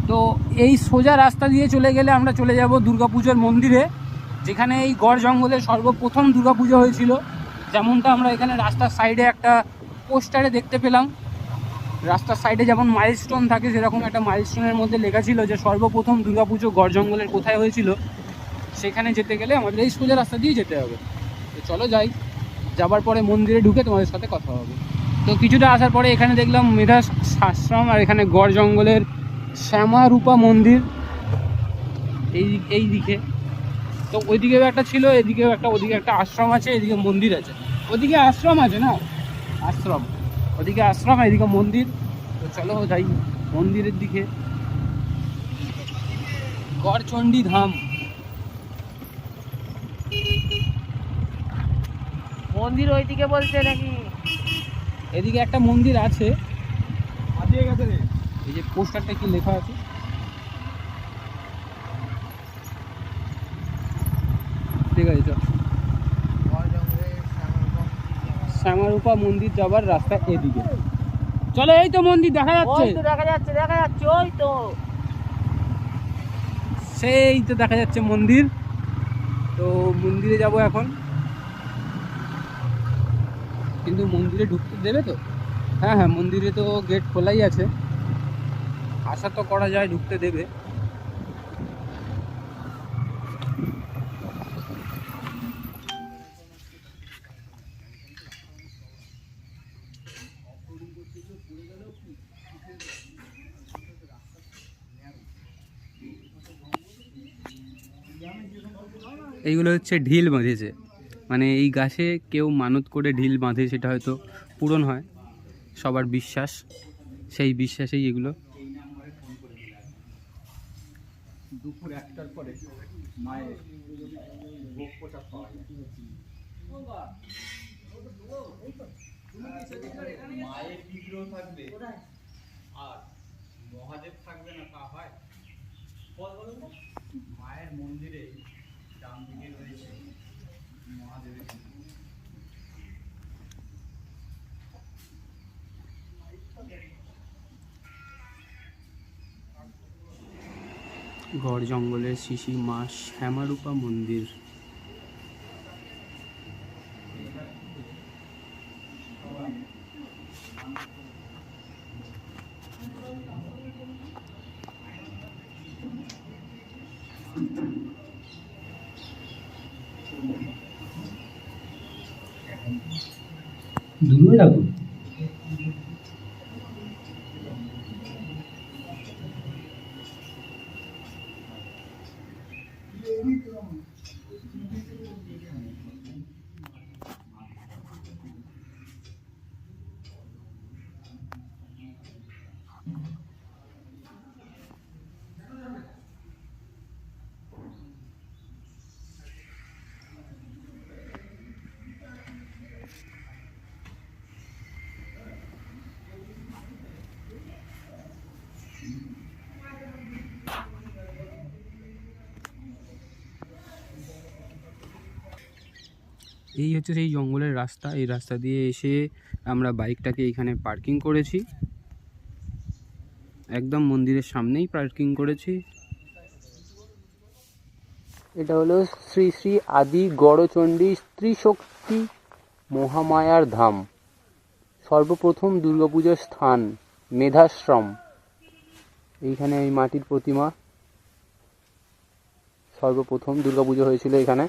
তো এই সোজা রাস্তা দিয়ে চলে গেলে আমরা চলে যাব দুর্গাপুজোর মন্দিরে, যেখানে এই গড় জঙ্গলে সর্বপ্রথম দুর্গাপুজো হয়েছিল। যেমনটা আমরা এখানে রাস্তার সাইডে একটা পোস্টারে দেখতে পেলাম। রাস্তার সাইডে যেমন মাইলস্টোন থাকে, সেরকম একটা মাইলস্টোনের মধ্যে লেখা ছিল যে সর্বপ্রথম দুর্গাপুজো গড় জঙ্গলের কোথায় হয়েছিল। সেখানে যেতে গেলে আমাদের এই সোজা রাস্তা দিয়ে যেতে হবে। তো চলো যাই, যাবার পরে মন্দিরে ঢুকে তোমাদের সাথে কথা হবে। তো কিছুটা আসার পরে এখানে দেখলাম মেধা আশ্রম, আর এখানে গড় জঙ্গলের শ্যামারূপা মন্দির এই দিকে। তো ওইদিকেও একটা ছিল, এদিকেও একটা, ওদিকে একটা আশ্রম আছে, এদিকে মন্দির আছে। ওদিকে আশ্রম আছে না, আশ্রম, ওদিকে আশ্রম, এদিকে মন্দির। তো চলো যাই মন্দিরের দিকে। গড়চণ্ডী ধাম মন্দির ওইদিকে বলছে নাকি? এদিকে একটা মন্দির আছে। এই যে পোস্টারটা কি লেখা আছে, ঠিক আছে চল। শ্যামারূপা মন্দির যাবার রাস্তা এদিকে। চলো, এই তো মন্দির দেখা যাচ্ছে, দেখা যাচ্ছে, দেখা যাচ্ছে, ওই তো সেই তো দেখা যাচ্ছে মন্দির। তো মন্দিরে যাব এখন, কিন্তু মন্দিরে ঢুকতে দেবে তো? হ্যাঁ হ্যাঁ, মন্দিরে তো গেট খোলাই আছে, আশা তো করা যায় ঢুকতে দেবে। এইগুলো হচ্ছে ঢিল বাঁধেছে, মানে এই গাছে কেউ মানত করে ঢিল বাঁধে, সেটা হয়তো পূরণ হয়, সবার বিশ্বাস, সেই বিশ্বাসেই এগুলো। দুপুর 1টার পরে মায়ের ভোগ প্রসাদ পাওয়া যায়। মায়ের বিগ্রহ থাকবে আর মহাদেব থাকবে না, তা হয়? মায়ের মন্দিরে ডান দিকে রয়েছে মহাদেবের গড় জঙ্গলের শিশি মা শ্যামারূপা মন্দির। দূরে রাখো। এই হচ্ছে সেই জঙ্গলের রাস্তা। এই রাস্তা দিয়ে এসে আমরা বাইকটাকে এখানে পার্কিং করেছি, একদম মন্দিরের সামনেই পার্কিং করেছি। এটা হলো শ্রী শ্রী আদি গড়চণ্ডী স্ত্রী শক্তি মহামায়ার ধাম, সর্বপ্রথম দুর্গাপুজোর স্থান, মেধাশ্রম। এইখানে এই মাটির প্রতিমা, সর্বপ্রথম দুর্গাপুজো হয়েছিল এখানে।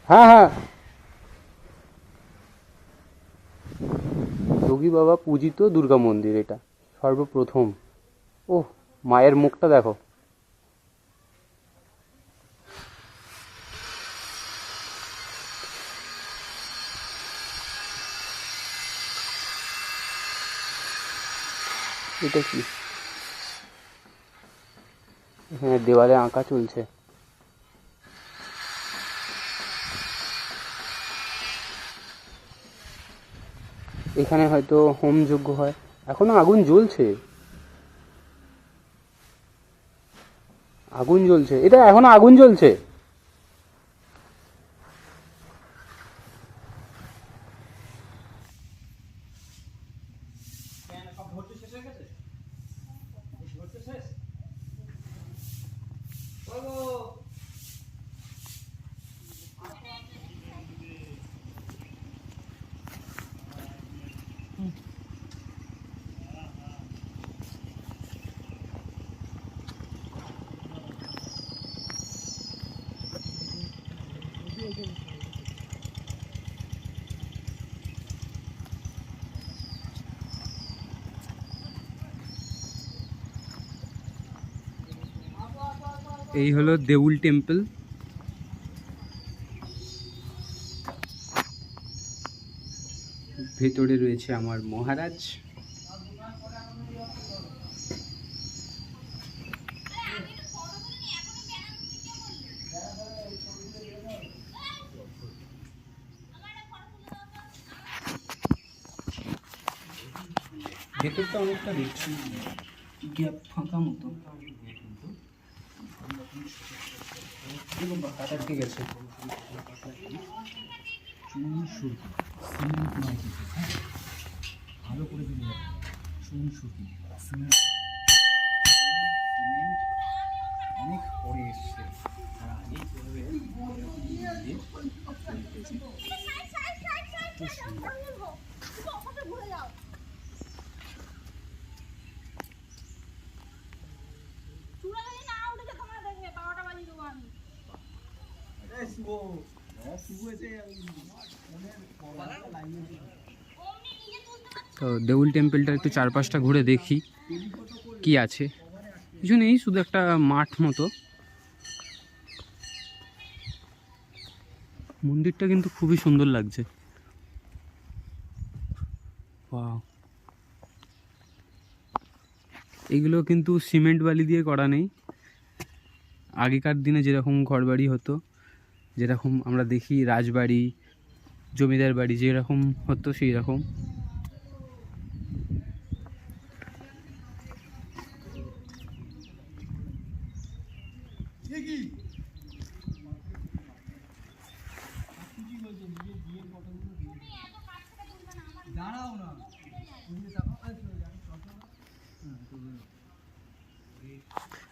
হ্যাঁ হ্যাঁ, যোগী বাবা পূজিত দুর্গা মন্দির এটা সর্বপ্রথম। ও মায়ের মুখটা দেখো। এটা কি? হ্যাঁ, দেওয়ালে আঁকা চলছে। এখানে হয়তো হোম যজ্ঞ হয়, এখনো আগুন জ্বলছে, আগুন জ্বলছে, এটা এখনো আগুন জ্বলছে। এই হলো দেউল টেম্পল। ভেতরে রয়েছে আমার মহারাজ। ভেতরটা অনেকটা দেখছি গ্যাপ ফাঁকা মতো, ঠিক আছে। ভালো করে দিলে চুন সুতি সিমেন্ট অনেক পরে এসছে, আর আগেই করবে তো দেউল টেম্পলটা একটু চারপাশটা ঘুরে দেখি কি আছে। কিছু নেই, শুধু একটা মাঠ মতো। মন্দিরটা কিন্তু খুবই সুন্দর লাগছে। ওয়াও, এগুলো কিন্তু সিমেন্ট বালি দিয়ে করা নেই। আগেকার দিনে যেরকম ঘরবাড়ি হতো, যেরকম আমরা দেখি রাজবাড়ি, জমিদার বাড়ি যেরকম হতো সেই রকম।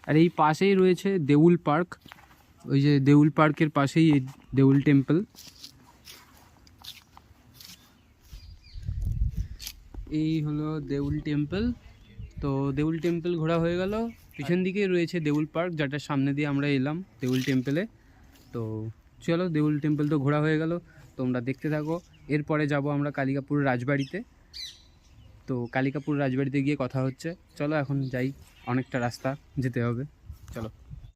আর এই পাশেই রয়েছে দেউল পার্ক। ওই যে দেউল পার্কের পাশেই এই দেউল টেম্পল। এই হলো দেউল টেম্পল। তো দেউল টেম্পল ঘোরা হয়ে গেল। পিছন দিকেই রয়েছে দেউল পার্ক, যেটার সামনে দিয়ে আমরা এলাম দেউল টেম্পলে। তো চলো, দেউল টেম্পল তো ঘোরা হয়ে গেল, তোমরা দেখতে থাকো। এরপরে যাব আমরা কালিকাপুর রাজবাড়িতে। তো কালিকাপুর রাজবাড়িতে গিয়ে কথা হচ্ছে। চলো এখন যাই, অনেকটা রাস্তা যেতে হবে, চলো।